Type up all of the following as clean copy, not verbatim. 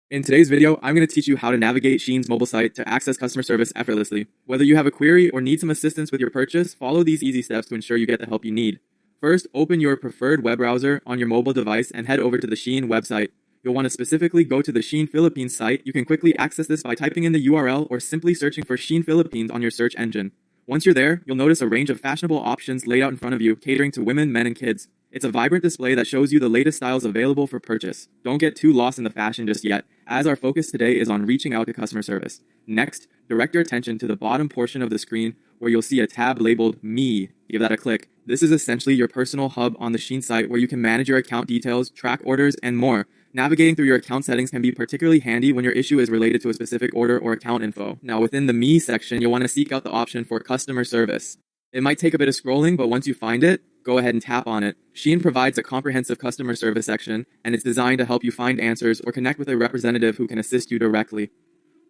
In today's video, I'm going to teach you how to navigate Shein's mobile site to access customer service effortlessly. Whether you have a query or need some assistance with your purchase, follow these easy steps to ensure you get the help you need. First, open your preferred web browser on your mobile device and head over to the Shein website. You'll want to specifically go to the Shein Philippines site. You can quickly access this by typing in the URL or simply searching for Shein Philippines on your search engine. Once you're there, you'll notice a range of fashionable options laid out in front of you, catering to women, men, and kids. It's a vibrant display that shows you the latest styles available for purchase. Don't get too lost in the fashion just yet, as our focus today is on reaching out to customer service. Next, direct your attention to the bottom portion of the screen where you'll see a tab labeled Me. Give that a click. This is essentially your personal hub on the Shein site where you can manage your account details, track orders, and more. Navigating through your account settings can be particularly handy when your issue is related to a specific order or account info. Now, within the Me section, you'll want to seek out the option for customer service. It might take a bit of scrolling, but once you find it, go ahead and tap on it. Shein provides a comprehensive customer service section, and it's designed to help you find answers or connect with a representative who can assist you directly.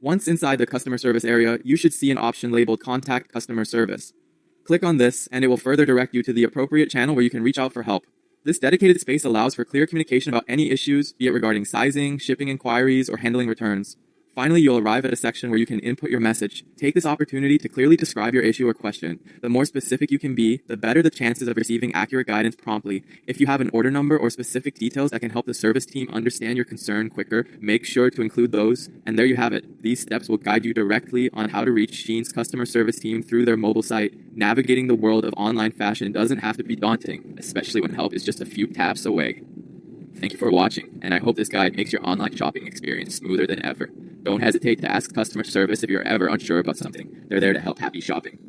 Once inside the customer service area, you should see an option labeled Contact Customer Service. Click on this, and it will further direct you to the appropriate channel where you can reach out for help. This dedicated space allows for clear communication about any issues, be it regarding sizing, shipping inquiries, or handling returns. Finally, you'll arrive at a section where you can input your message. Take this opportunity to clearly describe your issue or question. The more specific you can be, the better the chances of receiving accurate guidance promptly. If you have an order number or specific details that can help the service team understand your concern quicker, make sure to include those. And there you have it. These steps will guide you directly on how to reach Shein's customer service team through their mobile site. Navigating the world of online fashion doesn't have to be daunting, especially when help is just a few taps away. Thank you for watching, and I hope this guide makes your online shopping experience smoother than ever. Don't hesitate to ask customer service if you're ever unsure about something. They're there to help. Happy shopping.